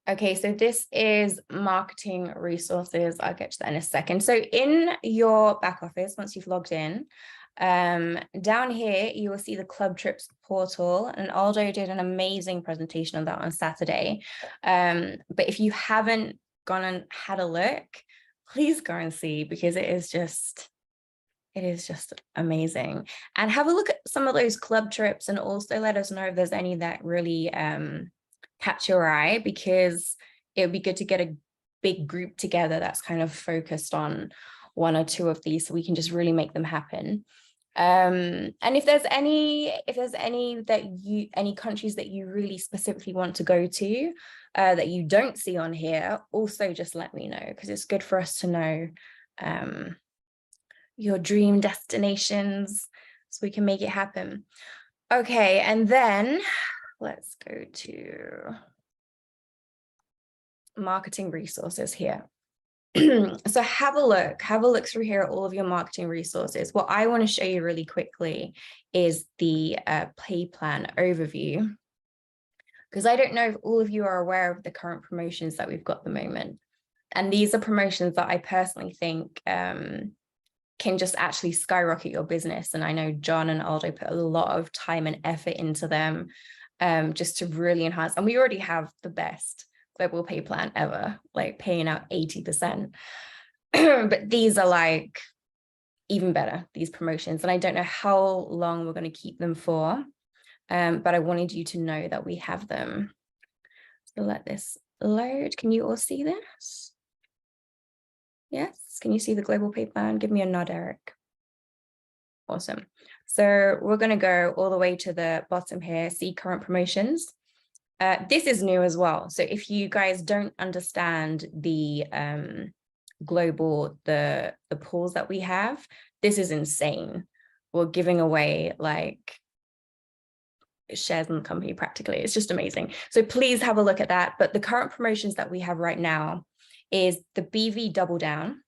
Okay, so this is marketing resources. I'll get to that in a second. So in your back office, once you've logged in, down here, you will see the Club Trips portal, and Aldo did an amazing presentation on that on Saturday. But if you haven't gone and had a look, please go and see, because it is just amazing. And have a look at some of those club trips, and also let us know if there's any that really catch your eye, because it would be good to get a big group together that's kind of focused on one or two of these, so we can just really make them happen. And if there's any countries that you really specifically want to go to that you don't see on here, also just let me know, because it's good for us to know your dream destinations, so we can make it happen. Okay, and then let's go to marketing resources here. So have a look through here at all of your marketing resources. What I want to show you really quickly is the pay plan overview, because I don't know if all of you are aware of the current promotions that we've got at the moment. And these are promotions that I personally think can just actually skyrocket your business. And I know John and Aldo put a lot of time and effort into them, just to really enhance. And we already have the best global pay plan ever, like paying out 80%. But these are like even better, these promotions. And I don't know how long we're going to keep them for, but I wanted you to know that we have them. So let this load. Can you all see this? Yes, can you see the global pay plan? Give me a nod, Eric. Awesome. So we're going to go all the way to the bottom here, see current promotions. This is new as well. So if you guys don't understand the global, the pools that we have, this is insane. We're giving away like shares in the company practically. It's just amazing. So please have a look at that. But the current promotions that we have right now is the BV double down.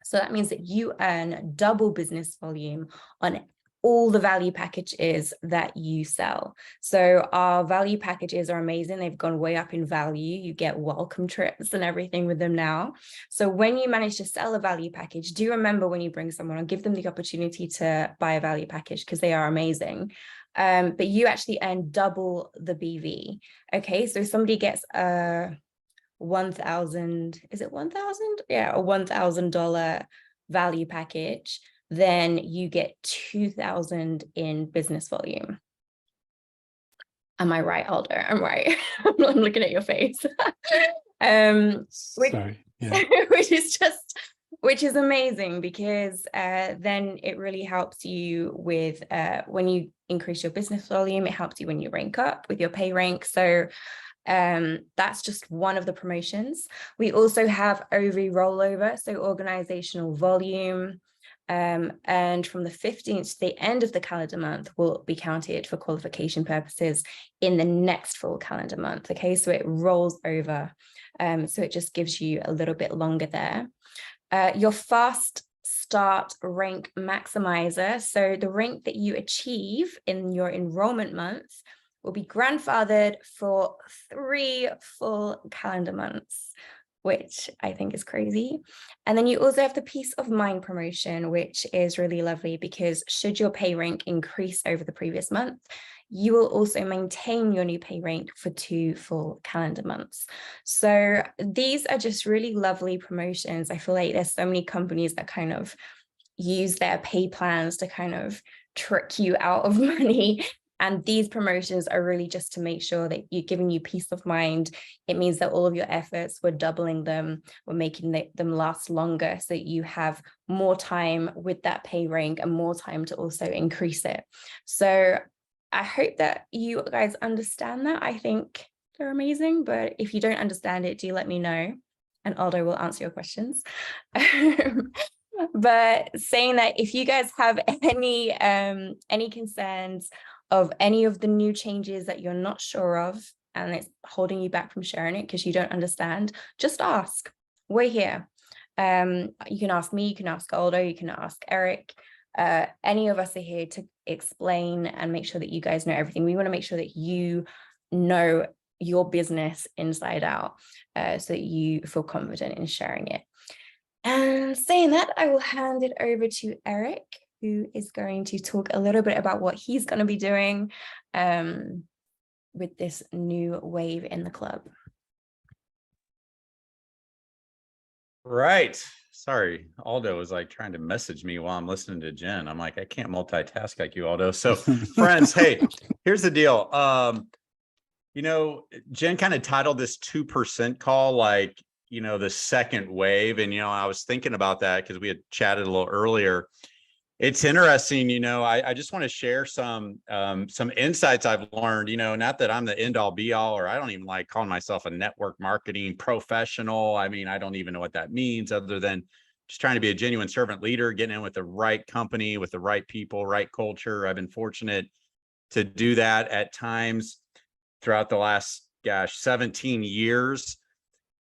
So that means that you earn double business volume on all the value packages that you sell. So our value packages are amazing. They've gone way up in value. You get welcome trips and everything with them now. So when you manage to sell a value package, do remember when you bring someone on, give them the opportunity to buy a value package, because they are amazing. But you actually earn double the BV. Okay, so if somebody gets a 1,000, is it 1,000? Yeah, a $1,000 value package, then you get 2,000 in business volume. Am I right, Aldo? I'm right. I'm looking at your face. Sorry, yeah. which is amazing, because then it really helps you with when you increase your business volume, it helps you when you rank up with your pay rank. So that's just one of the promotions. We also have OV rollover, so organizational volume, and from the 15th to the end of the calendar month will be counted for qualification purposes in the next full calendar month. Okay, so it rolls over, so it just gives you a little bit longer there. Your fast start rank maximizer, so the rank that you achieve in your enrollment month will be grandfathered for 3 full calendar months, which I think is crazy. And then you also have the peace of mind promotion, which is really lovely, because should your pay rank increase over the previous month, you will also maintain your new pay rank for 2 full calendar months. So these are just really lovely promotions. I feel like there's so many companies that kind of use their pay plans to kind of trick you out of money. And these promotions are really just to make sure that you're giving you peace of mind. It means that all of your efforts, we're doubling them, we're making them last longer, so that you have more time with that pay rank and more time to also increase it. So I hope that you guys understand that. I think they're amazing, but if you don't understand it, do let me know, and Aldo will answer your questions. But saying that, if you guys have any concerns of any of the new changes that you're not sure of, and it's holding you back from sharing it because you don't understand, just ask. We're here. You can ask me, you can ask Aldo, you can ask Eric. Any of us are here to explain and make sure that you guys know everything. We want to make sure that you know your business inside out, so that you feel confident in sharing it. And saying that, I will hand it over to Eric, who is going to talk a little bit about what he's going to be doing with this new wave in the club. Right. Sorry, Aldo was like trying to message me while I'm listening to Jen. I'm like, I can't multitask like you, Aldo. So friends, hey, here's the deal. Jen kind of titled this 2% call, like, the second wave. And, I was thinking about that because we had chatted a little earlier. It's interesting, I just want to share some insights I've learned, not that I'm the end all be all, or I don't even like calling myself a network marketing professional. I mean, I don't even know what that means other than just trying to be a genuine servant leader, getting in with the right company, with the right people, right culture. I've been fortunate to do that at times throughout the last, 17 years.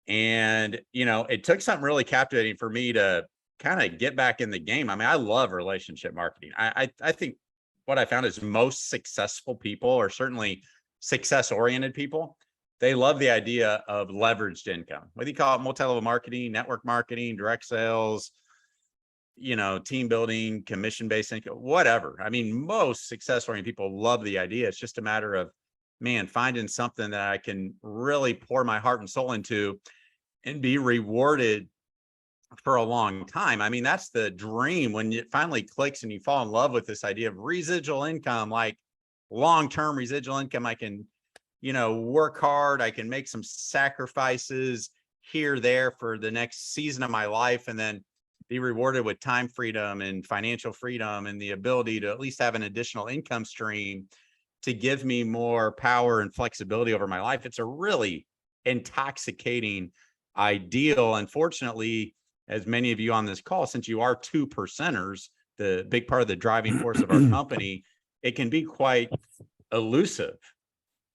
And, it took something really captivating for me to kind of get back in the game. I mean, I love relationship marketing. I think what I found is most successful people, or certainly success-oriented people, they love the idea of leveraged income. Whether you call it multi-level marketing, network marketing, direct sales, team building, commission-based income, whatever. I mean, most success-oriented people love the idea. It's just a matter of, man, finding something that I can really pour my heart and soul into and be rewarded for a long time. I mean, that's the dream when it finally clicks and you fall in love with this idea of residual income, like long-term residual income. I can, work hard. I can make some sacrifices here, there for the next season of my life, and then be rewarded with time freedom and financial freedom and the ability to at least have an additional income stream to give me more power and flexibility over my life. It's a really intoxicating ideal. Unfortunately, as many of you on this call, since you are 2%ers, the big part of the driving force of our company, it can be quite elusive,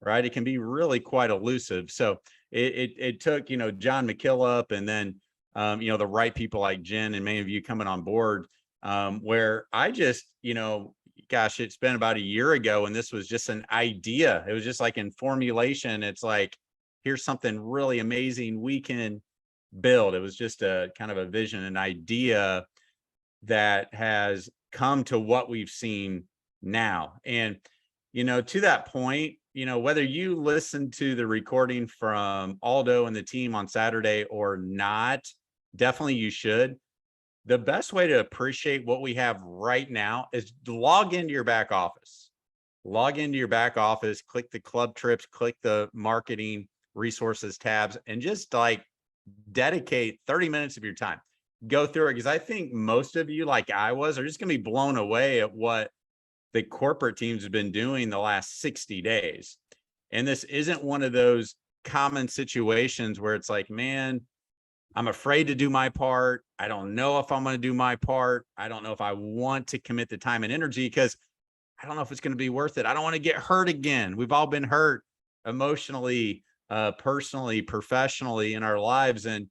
right? It can be really quite elusive. So it took, John McKillop and then, the right people like Jen and many of you coming on board, where I just, gosh, it's been about a year ago and this was just an idea. It was just like in formulation. It's like, here's something really amazing we can build. It was just a kind of a vision, an idea that has come to what we've seen now. And, to that point, whether you listen to the recording from Aldo and the team on Saturday or not, definitely you should. The best way to appreciate what we have right now is log into your back office. Log into your back office, click the club trips, click the marketing resources tabs, and just like dedicate 30 minutes of your time. Go through it, because I think most of you, like I was, are just going to be blown away at what the corporate teams have been doing the last 60 days. And this isn't one of those common situations where it's like, man, I'm afraid to do my part. I don't know if I'm going to do my part. I don't know if I want to commit the time and energy because I don't know if it's going to be worth it. I don't want to get hurt again. We've all been hurt emotionally, personally, professionally in our lives. And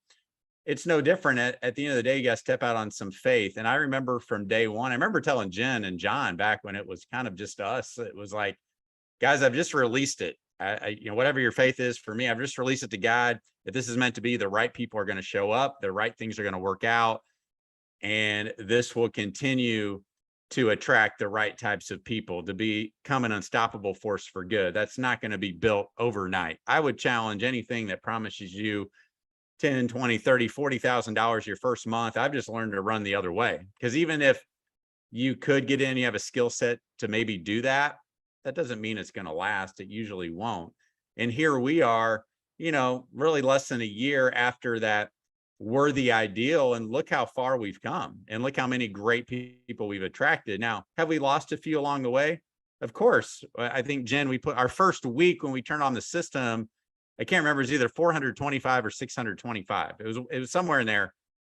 it's no different. At the end of the day, you got to step out on some faith. And I remember from day one, I remember telling Jen and John back when it was kind of just us, it was like, guys, I've just released it. Whatever your faith is, for me, I've just released it to God. If this is meant to be, the right people are going to show up, the right things are going to work out, and this will continue to attract the right types of people to become an unstoppable force for good. That's not going to be built overnight. I would challenge anything that promises you 10, 20, 30, $40,000 your first month. I've just learned to run the other way, because even if you could get in, you have a skill set to maybe do that, that doesn't mean it's going to last. It usually won't. And here we are, really less than a year after that worthy ideal, and look how far we've come and look how many great people we've attracted. Now, have we lost a few along the way? Of course. I think, Jen, we put our first week when we turned on the system, I can't remember, it's either 425 or 625. It was somewhere in there.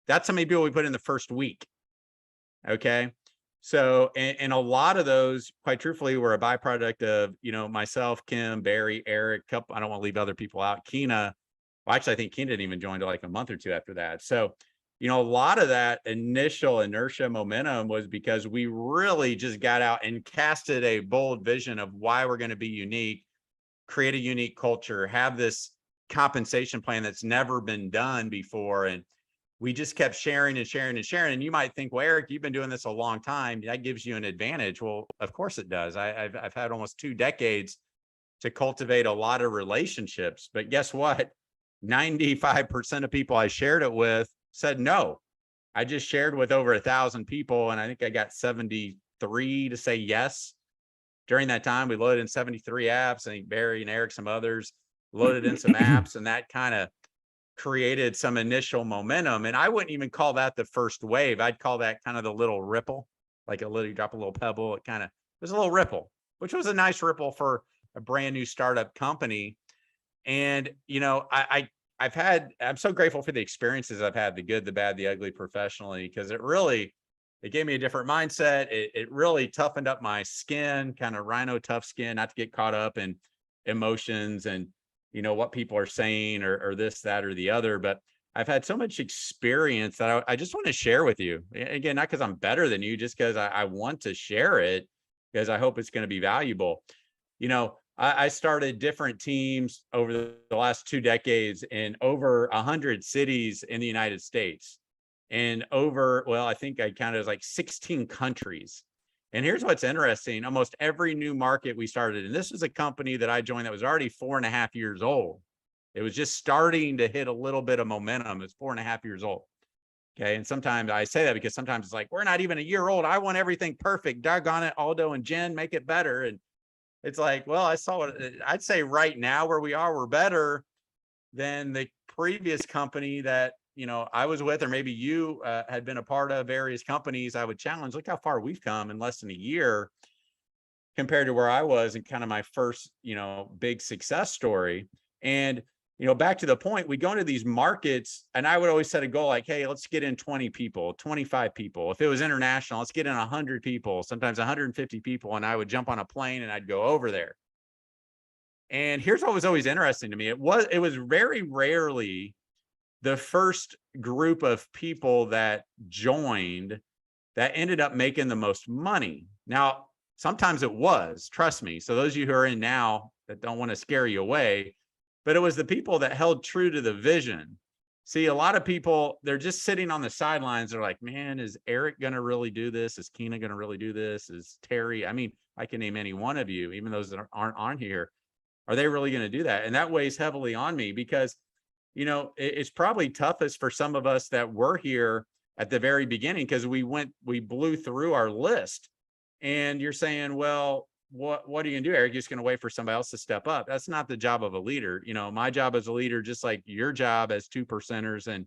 That's how many people we put in the first week. Okay. So, and a lot of those, quite truthfully, were a byproduct of, myself, Kim, Barry, Eric, I don't want to leave other people out. Keena. Well, actually, I think Keena didn't even join till like a month or two after that. So, a lot of that initial inertia momentum was because we really just got out and casted a bold vision of why we're going to be unique, create a unique culture, have this compensation plan that's never been done before. And we just kept sharing and sharing and sharing. And you might think, well, Eric, you've been doing this a long time. That gives you an advantage. Well, of course it does. I've had almost 2 decades to cultivate a lot of relationships. But guess what? 95% of people I shared it with said no. I just shared with over 1,000 people, and I think I got 73 to say yes. During that time, we loaded in 73 apps. I think Barry and Eric, some others, loaded in some apps, and that kind of created some initial momentum. And I wouldn't even call that the first wave. I'd call that kind of the little ripple, like you drop a little pebble. It kind of was a little ripple, which was a nice ripple for a brand new startup company. And, I'm so grateful for the experiences I've had, the good, the bad, the ugly professionally, because it gave me a different mindset. It really toughened up my skin, kind of rhino tough skin, not to get caught up in emotions and, what people are saying or this, that, or the other. But I've had so much experience that I just want to share with you. Again, not because I'm better than you, just because I want to share it, because I hope it's going to be valuable. I started different teams over the last 2 decades in over 100 cities in the United States, and I think I counted as like 16 countries. And here's what's interesting. Almost every new market we started, and this was a company that I joined that was already 4.5 years old. It was just starting to hit a little bit of momentum. It's 4.5 years old. Okay. And sometimes I say that because sometimes it's like, we're not even a year old. I want everything perfect. Doggone it, Aldo and Jen, make it better. And it's like, well, I'd say right now where we are, we're better than the previous company that, I was with, or maybe you had been a part of various companies. I would challenge, look how far we've come in less than a year compared to where I was in kind of my first, big success story. And, back to the point, we go into these markets and I would always set a goal like, hey, let's get in 20 people, 25 people. If it was international, let's get in 100 people, sometimes 150 people. And I would jump on a plane and I'd go over there. And here's what was always interesting to me. It was very rarely the first group of people that joined that ended up making the most money. Now, sometimes it was, trust me. So those of you who are in now that don't want to scare you away, but it was the people that held true to the vision. See, a lot of people, they're just sitting on the sidelines. They're like, man, is Eric going to really do this? Is Keena going to really do this? Is Terry? I mean, I can name any one of you, even those that aren't on here. Are they really going to do that? And that weighs heavily on me because it's probably toughest for some of us that were here at the very beginning because we blew through our list. And you're saying, well, what are you gonna do, Eric? You're just gonna wait for somebody else to step up. That's not the job of a leader. My job as a leader, just like your job as 2%ers and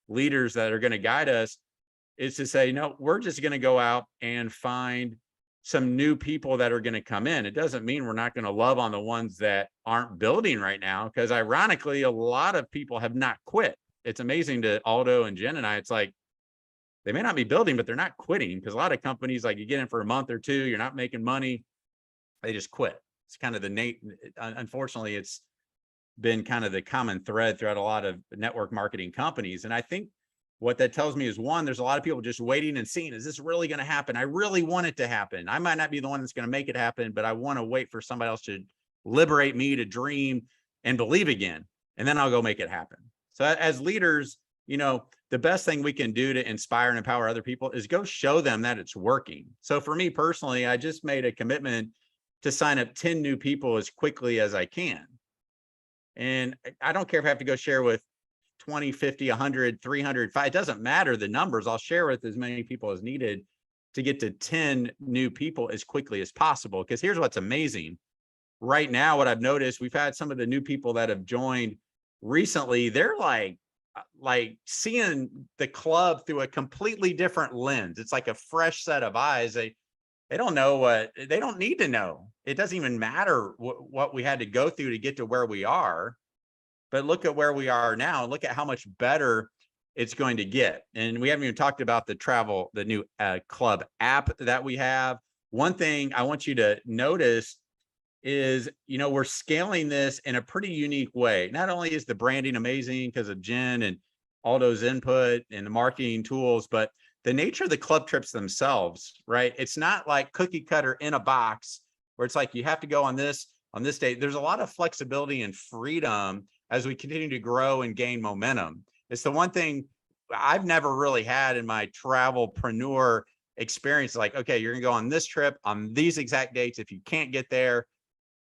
leaders that are going to guide us, is to say, no, we're just going to go out and find some new people that are going to come in. It doesn't mean we're not going to love on the ones that aren't building right now, because ironically, a lot of people have not quit. It's amazing to Aldo and Jen and I. It's like they may not be building, but they're not quitting, because a lot of companies, like, you get in for a month or two, you're not making money, they just quit. It's kind of unfortunately, it's been kind of the common thread throughout a lot of network marketing companies. And I think what that tells me is, one, there's a lot of people just waiting and seeing, is this really going to happen? I really want it to happen. I might not be the one that's going to make it happen, but I want to wait for somebody else to liberate me to dream and believe again. And then I'll go make it happen. So as leaders, the best thing we can do to inspire and empower other people is go show them that it's working. So for me personally, I just made a commitment to sign up 10 new people as quickly as I can. And I don't care if I have to go share with 20, 50, 100, 300, 5, it doesn't matter the numbers. I'll share with as many people as needed to get to 10 new people as quickly as possible. Because here's what's amazing. Right now, what I've noticed, we've had some of the new people that have joined recently. They're like seeing the club through a completely different lens. It's like a fresh set of eyes. They don't know they don't need to know. It doesn't even matter what we had to go through to get to where we are. But look at where we are now. Look at how much better it's going to get. And we haven't even talked about the new club app that we have. One thing I want you to notice is, we're scaling this in a pretty unique way. Not only is the branding amazing because of Jen and Aldo's input and the marketing tools, but the nature of the club trips themselves, right? It's not like cookie cutter in a box where it's like, you have to go on this on this date. There's a lot of flexibility and freedom as we continue to grow and gain momentum. It's the one thing I've never really had in my travelpreneur experience. Like, okay, you're gonna go on this trip on these exact dates. If you can't get there,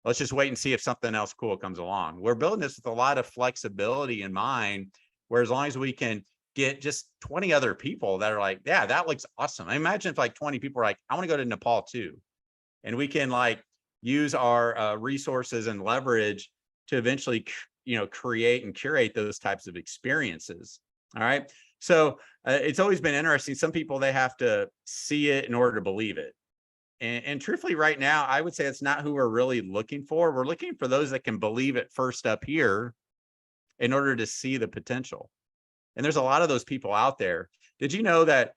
let's just wait and see if something else cool comes along. We're building this with a lot of flexibility in mind, where as long as we can get just 20 other people that are like, yeah, that looks awesome. I imagine if like 20 people are like, I want to go to Nepal too. And we can like use our resources and leverage to eventually, create and curate those types of experiences. All right. So it's always been interesting. Some people, they have to see it in order to believe it. And truthfully, right now, I would say it's not who we're really looking for. We're looking for those that can believe it first up here in order to see the potential. And there's a lot of those people out there. Did you know that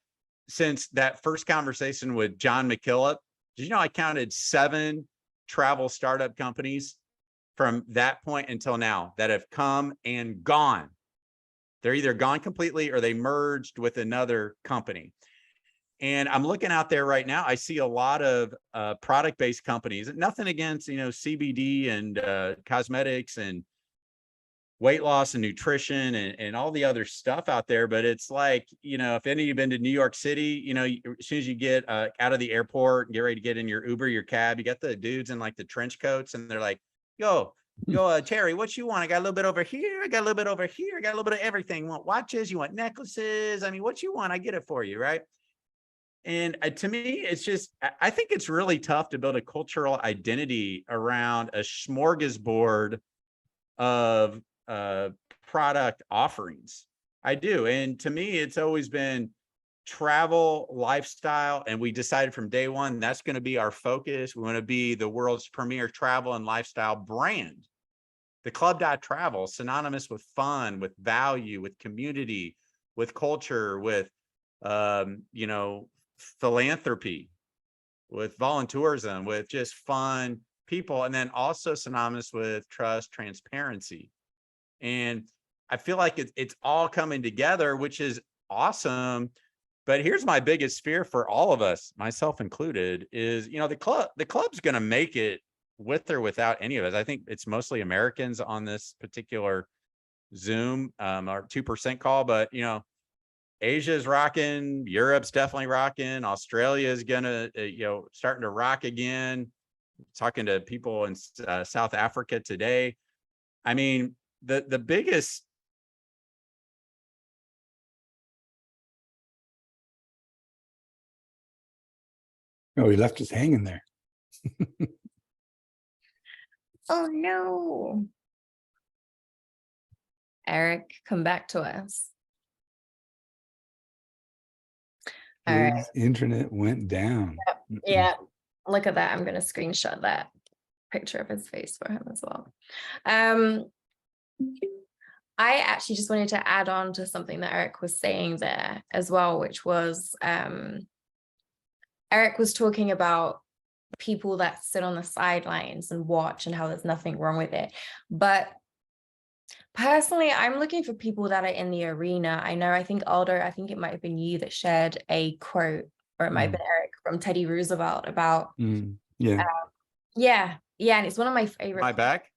since that first conversation with John McKillop, did you know I counted 7 travel startup companies from that point until now that have come and gone? They're either gone completely or they merged with another company. And I'm looking out there right now. I see a lot of product-based companies. Nothing against, CBD and cosmetics and weight loss and nutrition and all the other stuff out there. But it's like, if any of you've been to New York City, as soon as you get out of the airport and get ready to get in your Uber, your cab, you got the dudes in like the trench coats, and they're like, yo, Terry, what you want? I got a little bit over here. I got a little bit over here. I got a little bit of everything. You want watches? You want necklaces? I mean, what you want? I get it for you, right? And to me, it's just, I think it's really tough to build a cultural identity around a smorgasbord of product offerings. I do. And to me, it's always been travel, lifestyle. And we decided from day one, that's going to be our focus. We want to be the world's premier travel and lifestyle brand. The club.travel, synonymous with fun, with value, with community, with culture, with, philanthropy, with volunteerism, with just fun people, and then also synonymous with trust, transparency. And I feel like it's all coming together, which is awesome. But here's my biggest fear for all of us, myself included, is, the club's going to make it with or without any of us. I think it's mostly Americans on this particular Zoom or 2% call, but Asia's rocking, Europe's definitely rocking, Australia is gonna, starting to rock again. Talking to people in South Africa today. I mean, the biggest. Oh, he left us hanging there. Oh no. Eric, come back to us. All His right. internet went down. Yeah. Look at that. I'm going to screenshot that picture of his face for him as well. I actually just wanted to add on to something that Eric was saying there as well, which was Eric was talking about people that sit on the sidelines and watch and how there's nothing wrong with it. But personally, I'm looking for people that are in the arena. I think Aldo, I think it might have been you that shared a quote, or it might have been Eric, from Teddy Roosevelt about yeah. And it's one of my favorite. Am I back?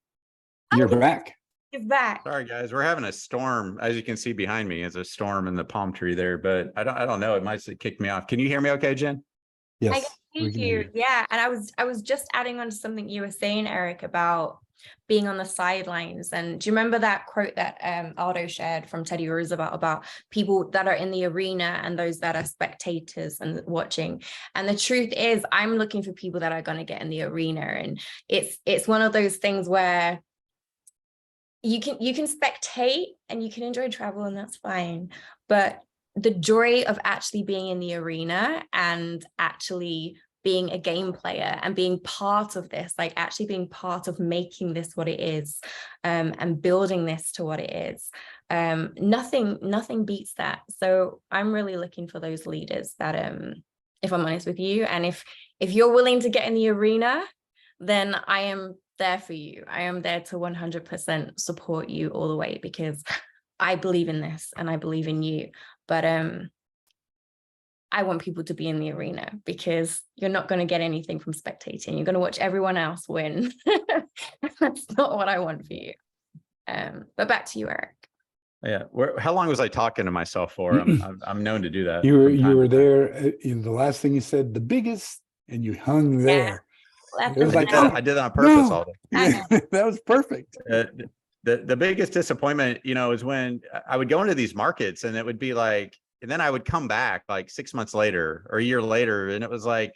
You're back. You're back. Sorry, guys. We're having a storm. As you can see behind me, is a storm in the palm tree there, but I don't know. It might kick me off. Can you hear me okay, Jen? Yes. I can hear you. Yeah. And I was just adding on to something you were saying, Eric, about being on the sidelines. And do you remember that quote that Aldo shared from Teddy Roosevelt about people that are in the arena and those that are spectators and watching? And the truth is, I'm looking for people that are going to get in the arena. And it's one of those things where you can spectate and you can enjoy travel, and that's fine. But the joy of actually being in the arena and actually being a game player and being part of this, like actually being part of making this what it is, and building this to what it is, nothing beats that. So I'm really looking for those leaders that, if I'm honest with you, and if you're willing to get in the arena, then I am there for you. I am there to 100% support you all the way, because I believe in this and I believe in you. But I want people to be in the arena, because you're not going to get anything from spectating. You're going to watch everyone else win. That's not what I want for you. But back to you, Eric. Yeah. How long was I talking to myself for? I'm known to do that. You were there in the last thing you said, the biggest, and you hung there. Left It was them like, down. I did that on purpose no. all day. Yeah, that was perfect. The biggest disappointment, is when I would go into these markets and it would be like, and then I would come back like 6 months later or a year later, and it was like,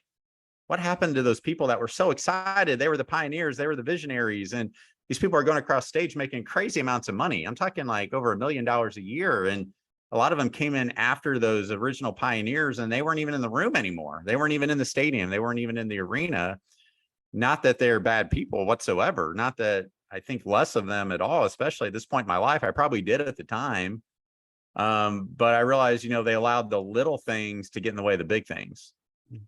what happened to those people that were so excited? They were the pioneers, they were the visionaries, and these people are going across stage making crazy amounts of money. I'm talking like over $1 million a year, and a lot of them came in after those original pioneers, and they weren't even in the room anymore. They weren't even in the stadium. They weren't even in the arena. Not that they're bad people whatsoever. Not that I think less of them at all, especially at this point in my life. I probably did at the time. But I realized, they allowed the little things to get in the way of the big things.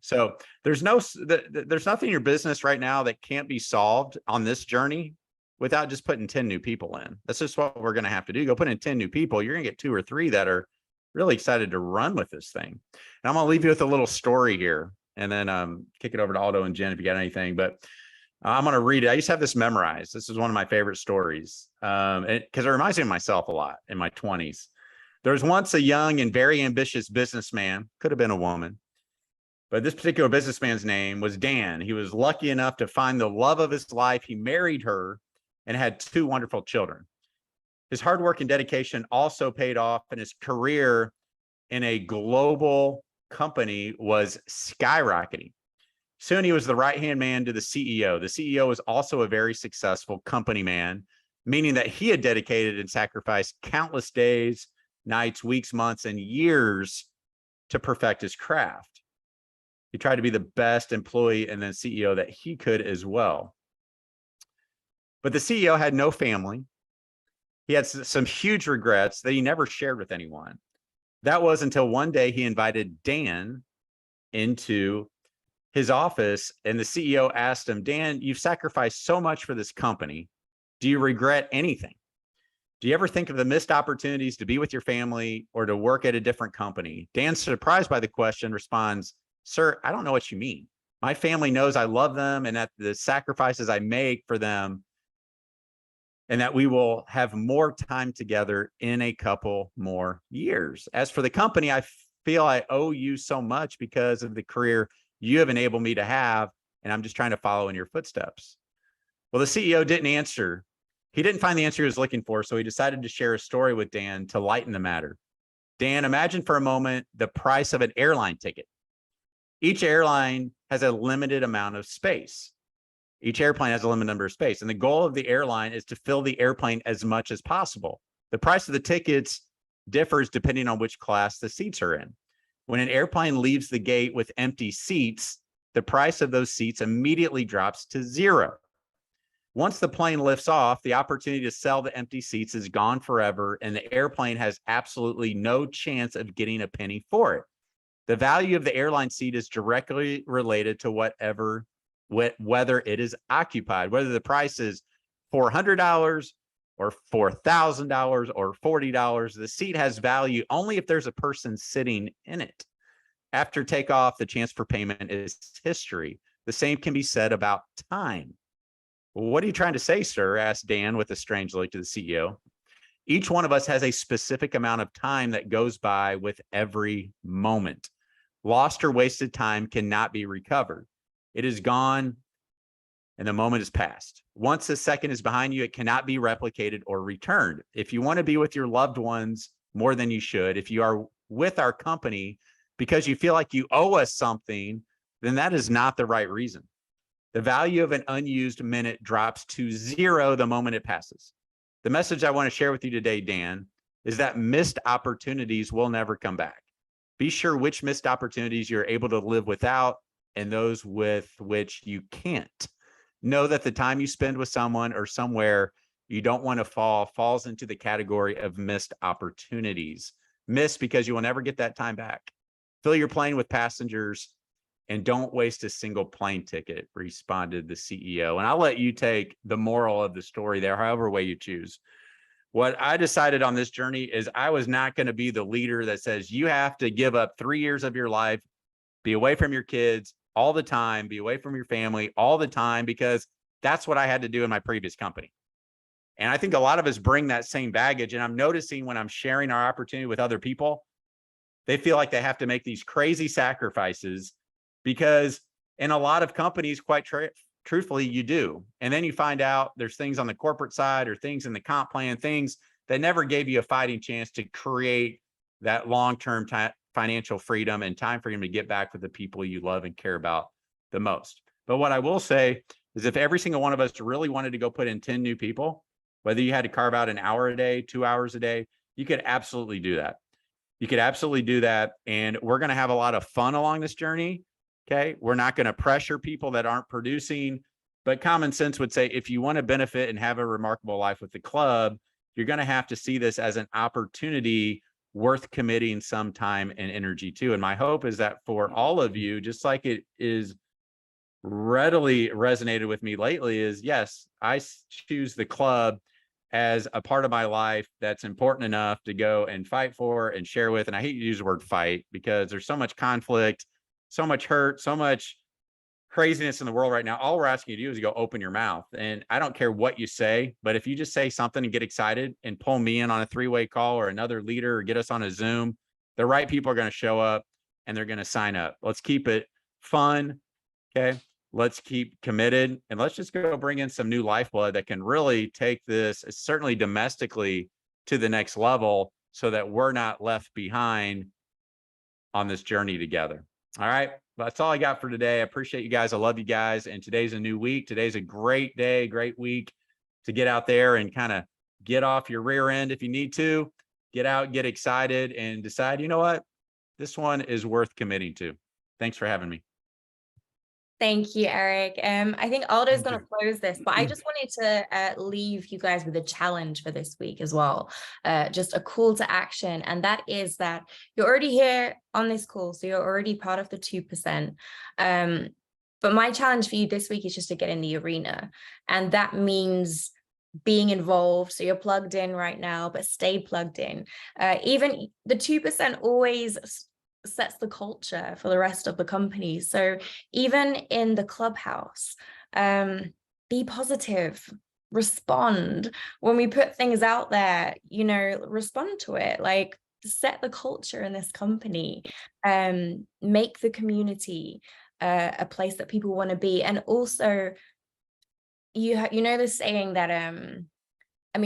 So there's nothing in your business right now that can't be solved on this journey without just putting 10 new people in. That's just what we're going to have to do. Go put in 10 new people. You're going to get 2 or 3 that are really excited to run with this thing. And I'm going to leave you with a little story here, and then kick it over to Aldo and Jen if you got anything. But I'm going to read it. I used to have this memorized. This is one of my favorite stories, because it reminds me of myself a lot in my 20s. There was once a young and very ambitious businessman, could have been a woman, but this particular businessman's name was Dan. He was lucky enough to find the love of his life. He married her and had 2 wonderful children. His hard work and dedication also paid off, and his career in a global company was skyrocketing. Soon he was the right-hand man to the CEO. The CEO was also a very successful company man, meaning that he had dedicated and sacrificed countless days, nights, weeks, months, and years to perfect his craft. He tried to be the best employee and then CEO that he could as well. But the CEO had no family. He had some huge regrets that he never shared with anyone. That was until one day he invited Dan into his office, and the CEO asked him, Dan, you've sacrificed so much for this company. Do you regret anything? Do you ever think of the missed opportunities to be with your family or to work at a different company? Dan, surprised by the question, responds, sir, I don't know what you mean. My family knows I love them and that the sacrifices I make for them, and that we will have more time together in a couple more years. As for the company, I feel I owe you so much because of the career you have enabled me to have, and I'm just trying to follow in your footsteps. Well, the CEO didn't answer. He didn't find the answer he was looking for, so he decided to share a story with Dan to lighten the matter. Dan, imagine for a moment the price of an airline ticket. Each airline has a limited amount of space. Each airplane has a limited number of space, and the goal of the airline is to fill the airplane as much as possible. The price of the tickets differs depending on which class the seats are in. When an airplane leaves the gate with empty seats, the price of those seats immediately drops to 0. Once the plane lifts off, the opportunity to sell the empty seats is gone forever, and the airplane has absolutely no chance of getting a penny for it. The value of the airline seat is directly related to whether it is occupied, whether the price is $400 or $4,000 or $40. The seat has value only if there's a person sitting in it. After takeoff, the chance for payment is history. The same can be said about time. What are you trying to say, sir? Asked Dan with a strange look to the CEO. Each one of us has a specific amount of time that goes by with every moment. Lost or wasted time cannot be recovered. It is gone and the moment is past. Once a second is behind you, it cannot be replicated or returned. If you want to be with your loved ones more than you should, if you are with our company because you feel like you owe us something, then that is not the right reason. The value of an unused minute drops to 0 the moment it passes. The message I want to share with you today, Dan, is that missed opportunities will never come back. Be sure which missed opportunities you're able to live without and those with which you can't. Know that the time you spend with someone or somewhere you don't want to falls into the category of missed opportunities. Missed because you will never get that time back. Fill your plane with passengers and don't waste a single plane ticket, responded the CEO. And I'll let you take the moral of the story there, however way you choose. What I decided on this journey is I was not going to be the leader that says you have to give up 3 years of your life, be away from your kids all the time, be away from your family all the time, because that's what I had to do in my previous company. And I think a lot of us bring that same baggage. And I'm noticing when I'm sharing our opportunity with other people, they feel like they have to make these crazy sacrifices, because in a lot of companies, quite truthfully, you do. And then you find out there's things on the corporate side or things in the comp plan, things that never gave you a fighting chance to create that long-term financial freedom and time freedom to get back with the people you love and care about the most. But what I will say is, if every single one of us really wanted to go put in 10 new people, whether you had to carve out an hour a day, 2 hours a day, you could absolutely do that. You could absolutely do that. And we're going to have a lot of fun along this journey. Okay. We're not going to pressure people that aren't producing, but common sense would say, if you want to benefit and have a remarkable life with the club, you're going to have to see this as an opportunity worth committing some time and energy to. And my hope is that for all of you, just like it is readily resonated with me lately, is yes, I choose the club as a part of my life that's important enough to go and fight for and share with. And I hate to use the word fight, because there's so much conflict, so much hurt, so much craziness in the world right now. All we're asking you to do is go open your mouth. And I don't care what you say, but if you just say something and get excited and pull me in on a 3-way call or another leader, or get us on a Zoom, the right people are going to show up and they're going to sign up. Let's keep it fun. Okay. Let's keep committed, and let's just go bring in some new lifeblood that can really take this, certainly domestically, to the next level, so that we're not left behind on this journey together. All right. That's all I got for today. I appreciate you guys. I love you guys. And today's a new week. Today's a great day, great week to get out there and kind of get off your rear end if you need to. Get out, get excited, and decide, you know what? This one is worth committing to. Thanks for having me. Thank you, Eric. I think Aldo's going to close this, but I just wanted to leave you guys with a challenge for this week as well. Just a call to action. And that is that you're already here on this call, so you're already part of the 2%. But my challenge for you this week is just to get in the arena. And that means being involved. So you're plugged in right now, but stay plugged in. Even the 2% always sets the culture for the rest of the company. So even in the clubhouse, be positive, respond. When we put things out there, respond to it, like set the culture in this company, make the community a place that people want to be. And also, the saying that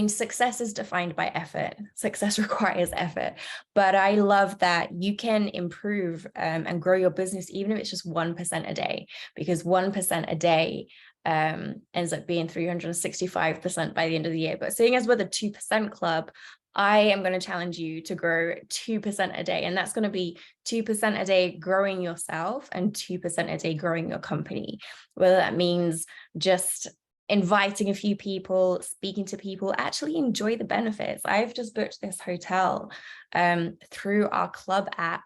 success is defined by effort. Success requires effort. But I love that you can improve and grow your business, even if it's just 1% a day, because 1% a day ends up being 365% by the end of the year. But seeing as we're the 2% club, I am going to challenge you to grow 2% a day. And that's going to be 2% a day growing yourself and 2% a day growing your company. Whether that means just inviting a few people, speaking to people, actually enjoy the benefits. I've just booked this hotel through our club app,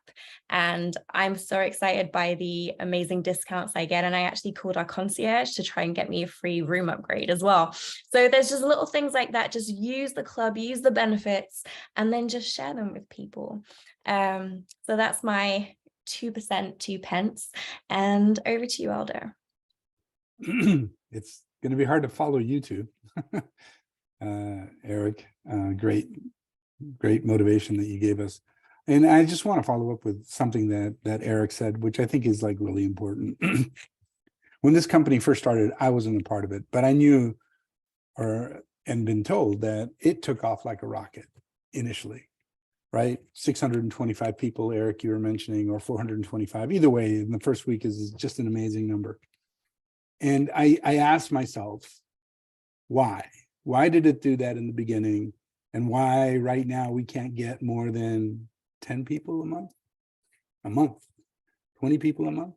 and I'm so excited by the amazing discounts I get. And I actually called our concierge to try and get me a free room upgrade as well. So there's just little things like that. Just use the club, use the benefits, and then just share them with people. So that's my 2%, 2 pence. And over to you, Aldo. It's going to be hard to follow YouTube. Eric, great motivation that you gave us. And I just want to follow up with something that Eric said, which I think is like really important. When this company first started, I wasn't a part of it, but I knew and been told that it took off like a rocket initially, right? 625 people, Eric, you were mentioning, or 425. Either way, in the first week is just an amazing number. And I asked myself, why? Why did it do that in the beginning? And why right now we can't get more than 10 people a month, 20 people a month?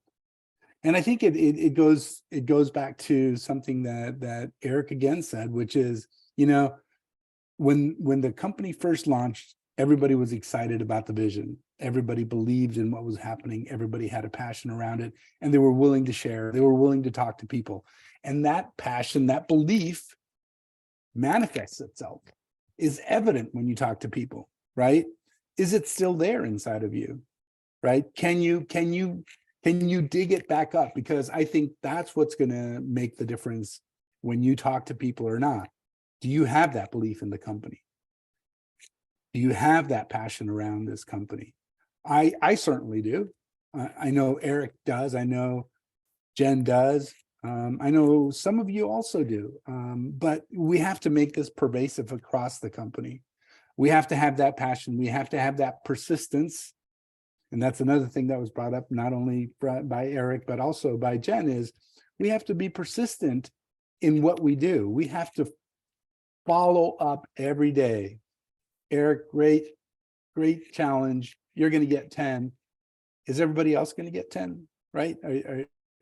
And I think it goes back to something that Eric again said, which is, when the company first launched, everybody was excited about the vision. Everybody believed in what was happening. Everybody had a passion around it, and they were willing to share. They were willing to talk to people. And that passion, that belief manifests itself. is evident when you talk to people, right? Is it still there inside of you, right? Can you dig it back up? Because I think that's what's going to make the difference when you talk to people or not. Do you have that belief in the company? Do you have that passion around this company? I certainly do. I know Eric does. I know Jen does. I know some of you also do. But we have to make this pervasive across the company. We have to have that passion. We have to have that persistence. And that's another thing that was brought up, not only by Eric, but also by Jen, is we have to be persistent in what we do. We have to follow up every day. Eric, great challenge. You're going to get 10. Is everybody else going to get 10? Right?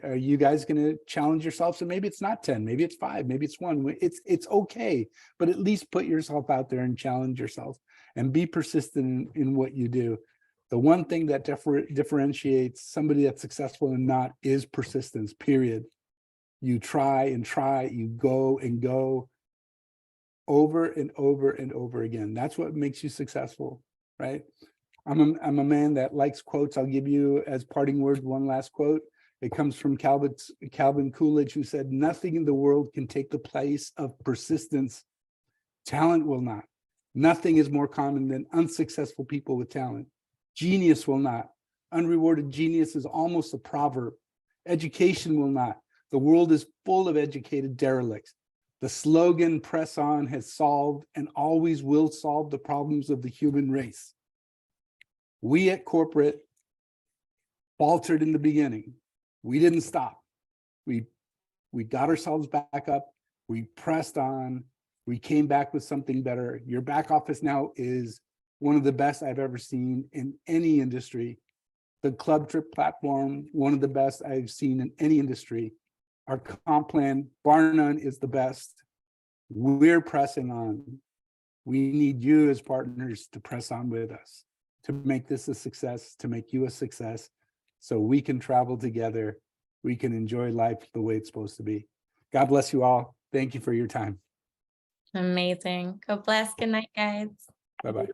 Are you guys going to challenge yourselves? And maybe it's not 10, maybe it's 5, maybe it's 1. It's okay, but at least put yourself out there and challenge yourself and be persistent in what you do. The one thing that differentiates somebody that's successful and not is persistence, period. You try and try, you go and go over and over and over again. That's what makes you successful, right? I'm a man that likes quotes. I'll give you as parting words one last quote. It comes from Calvin Coolidge, who said, "Nothing in the world can take the place of persistence. Talent will not. Nothing is more common than unsuccessful people with talent. Genius will not. Unrewarded genius is almost a proverb. Education will not. The world is full of educated derelicts. The slogan, press on, has solved and always will solve the problems of the human race. We at corporate faltered in the beginning. We didn't stop. We got ourselves back up. We pressed on. We came back with something better. Your back office now is one of the best I've ever seen in any industry. The Club Trip platform, one of the best I've seen in any industry. Our comp plan, bar none, is the best. We're pressing on. We need you as partners to press on with us, to make this a success, to make you a success, so we can travel together. We can enjoy life the way it's supposed to be. God bless you all. Thank you for your time. Amazing. God bless. Good night, guys. Bye-bye.